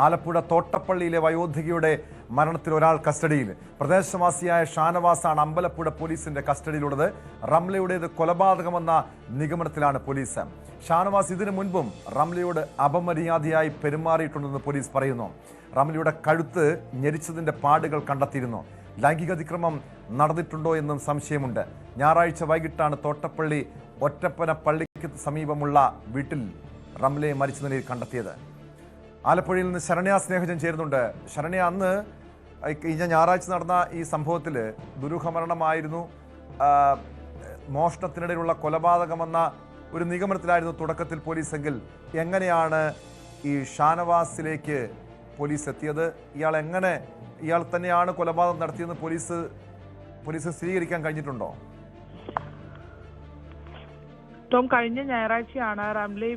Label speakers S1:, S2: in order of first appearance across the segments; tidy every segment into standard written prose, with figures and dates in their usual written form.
S1: ആലപ്പുഴ തോട്ടപ്പള്ളിയിലെ വയോധികയുടെ മരണത്തിൽ ഒരാൾ കസ്റ്റഡിയിൽ. പ്രദേശവാസിയായ ഷാനവാസാണ് അമ്പലപ്പുഴ പോലീസിന്റെ കസ്റ്റഡിയിലുള്ളത്. റംലയുടേത് കൊലപാതകമെന്ന നിഗമനത്തിലാണ് പോലീസ്. ഷാനവാസ് ഇതിനു മുൻപും റംലയോട് അപമര്യാദയായി പെരുമാറിയിട്ടുണ്ടെന്ന് പോലീസ് പറയുന്നു. റംലയുടെ കഴുത്ത് ഞെരിച്ചതിന്റെ പാടുകൾ കണ്ടെത്തിയിരുന്നു. ലൈംഗിക അതിക്രമം നടന്നിട്ടുണ്ടോ എന്നും സംശയമുണ്ട്. ഞായറാഴ്ച വൈകിട്ടാണ് തോട്ടപ്പള്ളി ഒറ്റപ്പന പള്ളിക്ക് സമീപമുള്ള വീട്ടിൽ റംലയെ മരിച്ച നിലയിൽ കണ്ടെത്തിയത്. ആലപ്പുഴയിൽ നിന്ന് ശരണ്യ സ്നേഹജൻ ചേരുന്നുണ്ട്. ശരണ്യ, അന്ന് കഴിഞ്ഞ ഞായറാഴ്ച നടന്ന ഈ സംഭവത്തിൽ ദുരൂഹമരണമായിരുന്നു, മോഷണത്തിനിടയിലുള്ള കൊലപാതകമെന്ന ഒരു നിഗമനത്തിലായിരുന്നു തുടക്കത്തിൽ പോലീസെങ്കിൽ എങ്ങനെയാണ് ഈ ഷാനവാസിലേക്ക് പോലീസ് എത്തിയത്? ഇയാൾ തന്നെയാണ് കൊലപാതകം നടത്തിയെന്ന് പോലീസ് സ്ഥിരീകരിക്കാൻ കഴിഞ്ഞിട്ടുണ്ടോ?
S2: ടോം, കഴിഞ്ഞ ഞായറാഴ്ചയാണ് റംലയെ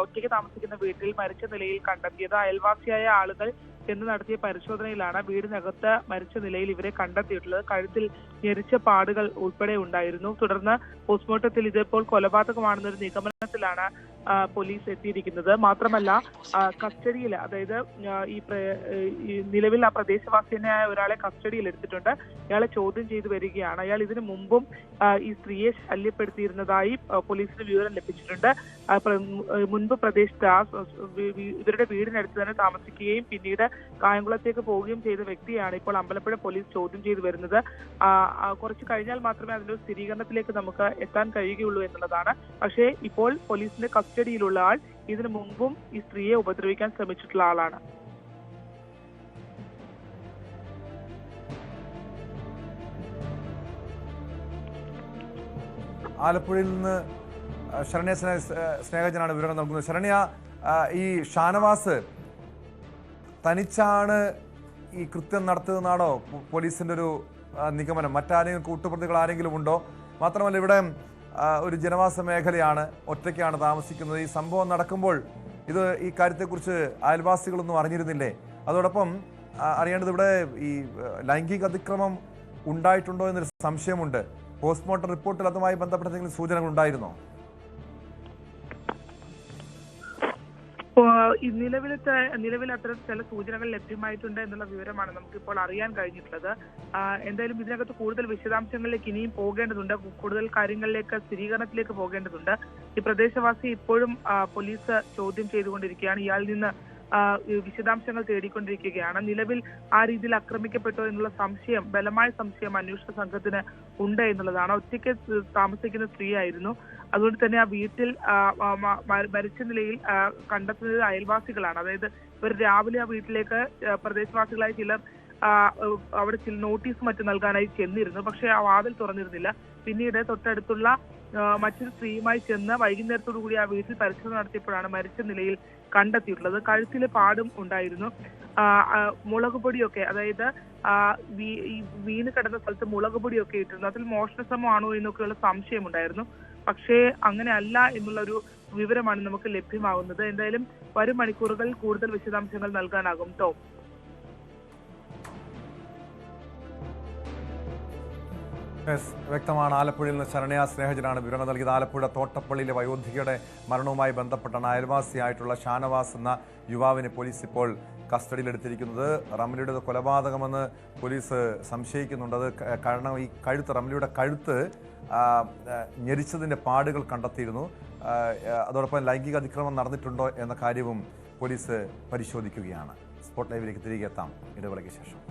S2: ഒറ്റയ്ക്ക് താമസിക്കുന്ന വീട്ടിൽ മരിച്ച നിലയിൽ കണ്ടെത്തിയത്. അയൽവാസിയായ ആളുകൾ ചെന്ന് നടത്തിയ പരിശോധനയിലാണ് വീടിനകത്ത് മരിച്ച നിലയിൽ ഇവരെ കണ്ടെത്തിയിട്ടുള്ളത്. കഴുത്തിൽ ഞെരിച്ച പാടുകൾ ഉൾപ്പെടെ ഉണ്ടായിരുന്നു. തുടർന്ന് പോസ്റ്റ്മോർട്ടത്തിൽ ഇതിപ്പോൾ കൊലപാതകമാണെന്നൊരു നിഗമനത്തിലാണ് പോലീസ് എത്തിയിരിക്കുന്നത്. മാത്രമല്ല, കസ്റ്റഡിയിൽ, അതായത് ഈ നിലവിൽ ആ പ്രദേശവാസിയായ ഒരാളെ കസ്റ്റഡിയിൽ എടുത്തിട്ടുണ്ട്. ഇയാളെ ചോദ്യം ചെയ്തു വരികയാണ്. അയാൾ ഇതിനു മുമ്പും ഈ സ്ത്രീയെ ശല്യപ്പെടുത്തിയിരുന്നതായി പോലീസിന് വിവരം ലഭിച്ചിട്ടുണ്ട്. മുൻപ് പ്രദേശത്ത് ഇവരുടെ വീടിനടുത്ത് തന്നെ താമസിക്കുകയും പിന്നീട് കായംകുളത്തേക്ക് പോവുകയും ചെയ്ത വ്യക്തിയാണ് ഇപ്പോൾ അമ്പലപ്പുഴ പോലീസ് ചോദ്യം ചെയ്തു വരുന്നത്. കുറച്ച് കഴിഞ്ഞാൽ മാത്രമേ അതിന്റെ സ്ഥിരീകരണത്തിലേക്ക് നമുക്ക് എത്താൻ കഴിയുകയുള്ളൂ എന്നുള്ളതാണ്. പക്ഷേ ഇപ്പോൾ പോലീസിന്റെ കസ്റ്റഡിയിലുള്ള ആൾ ഇതിനു മുമ്പും ഈ സ്ത്രീയെ ഉപദ്രവിക്കാൻ ശ്രമിച്ചിട്ടുള്ള ആളാണ്.
S1: ആലപ്പുഴയിൽ നിന്ന് ശരണ്യ സ്നേഹജനാണ് വിവരങ്ങൾ നൽകുന്നത്. ശരണ്യ, ഈ ഷാനവാസ് തനിച്ചാണ് ഈ കൃത്യം നടത്തുന്നതാണോ പോലീസിന്റെ ഒരു നിഗമനം? മറ്റാരെങ്കിലും കൂട്ടുപ്രതികൾ ആരെങ്കിലും ഉണ്ടോ? മാത്രമല്ല, ഇവിടെ ഒരു ജനവാസ മേഖലയാണ്, ഒറ്റയ്ക്കാണ് താമസിക്കുന്നത്. ഈ സംഭവം നടക്കുമ്പോൾ ഈ കാര്യത്തെക്കുറിച്ച് അയൽവാസികളൊന്നും അറിഞ്ഞിരുന്നില്ലേ? അതോടൊപ്പം അറിയേണ്ടത്, ഇവിടെ ഈ ലൈംഗിക അതിക്രമം ഉണ്ടായിട്ടുണ്ടോ എന്നൊരു സംശയമുണ്ട്. പോസ്റ്റ്മോർട്ടം റിപ്പോർട്ടിൽ അതുമായി ബന്ധപ്പെട്ട എന്തെങ്കിലും സൂചനകൾ ഉണ്ടായിരുന്നോ?
S2: നിലവിൽ അത്തരം ചില സൂചനകൾ ലഭ്യമായിട്ടുണ്ട് എന്നുള്ള വിവരമാണ് നമുക്കിപ്പോൾ അറിയാൻ കഴിഞ്ഞിട്ടുള്ളത്. എന്തായാലും ഇതിനകത്ത് കൂടുതൽ വിശദാംശങ്ങളിലേക്ക് ഇനിയും പോകേണ്ടതുണ്ട്. കൂടുതൽ കാര്യങ്ങളിലേക്ക്, സ്ഥിരീകരണത്തിലേക്ക് പോകേണ്ടതുണ്ട്. ഈ പ്രദേശവാസി ഇപ്പോഴും പോലീസ് ചോദ്യം ചെയ്തുകൊണ്ടിരിക്കുകയാണ്. ഇയാളിൽ നിന്ന് വിശദാംശങ്ങൾ തേടിക്കൊണ്ടിരിക്കുകയാണ്. നിലവിൽ ആ രീതിയിൽ ആക്രമിക്കപ്പെട്ടോ എന്നുള്ള സംശയം, ബലമായ സംശയം അന്വേഷണ സംഘത്തിന് ഉണ്ട് എന്നുള്ളതാണ്. ഒറ്റയ്ക്ക് താമസിക്കുന്ന സ്ത്രീയായിരുന്നു. അതുകൊണ്ട് തന്നെ ആ വീട്ടിൽ മരിച്ച നിലയിൽ കണ്ടെത്തുന്നത് അയൽവാസികളാണ്. അതായത് ഇവർ രാവിലെ ആ വീട്ടിലേക്ക് പ്രദേശവാസികളായ ചിലർ അവിടെ ചില നോട്ടീസ് മറ്റും നൽകാനായി ചെന്നിരുന്നു. പക്ഷെ ആ വാതിൽ തുറന്നിരുന്നില്ല. പിന്നീട് തൊട്ടടുത്തുള്ള മറ്റൊരു സ്ത്രീയുമായി ചെന്ന് വൈകുന്നേരത്തോടു കൂടി ആ വീട്ടിൽ പരിശോധന നടത്തിയപ്പോഴാണ് മരിച്ച നിലയിൽ കണ്ടെത്തിയിട്ടുള്ളത്. കഴുത്തിലെ പാടും ഉണ്ടായിരുന്നു. മുളക് പൊടിയൊക്കെ, അതായത് വീണ് കിടന്ന സ്ഥലത്ത് മുളക് പൊടിയൊക്കെ ഇട്ടിരുന്നു. അതിൽ മോഷണ ശ്രമമാണോ എന്നൊക്കെയുള്ള സംശയമുണ്ടായിരുന്നു. പക്ഷേ അങ്ങനെ അല്ല എന്നുള്ളൊരു വിവരമാണ് നമുക്ക് ലഭ്യമാകുന്നത്. എന്തായാലും വരും മണിക്കൂറുകളിൽ കൂടുതൽ വിശദാംശങ്ങൾ നൽകാനാകും. ടോം,
S1: വ്യക്തമാണ്. ആലപ്പുഴയിൽ നിന്ന് ശരണ്യ സ്നേഹജനാണ് വിവരങ്ങൾ നൽകിയത്. ആലപ്പുഴ തോട്ടപ്പള്ളിയിലെ വയോധികയുടെ മരണവുമായി ബന്ധപ്പെട്ടാണ് അയൽവാസിയായിട്ടുള്ള ഷാനവാസ് എന്ന യുവാവിനെ പോലീസ് ഇപ്പോൾ കസ്റ്റഡിയിലെടുത്തിരിക്കുന്നത്. റംലയുടെ കൊലപാതകമെന്ന് പോലീസ് സംശയിക്കുന്നുണ്ട്. അത് കാരണം ഈ റംലയുടെ കഴുത്ത് ഞെരിച്ചതിൻ്റെ പാടുകൾ കണ്ടെത്തിയിരുന്നു. അതോടൊപ്പം ലൈംഗിക അതിക്രമം നടന്നിട്ടുണ്ടോ എന്ന കാര്യവും പോലീസ് പരിശോധിക്കുകയാണ്. സ്പോട്ട് ലൈവിലേക്ക് തിരികെ എത്താം ഇടവേളയ്ക്ക് ശേഷം.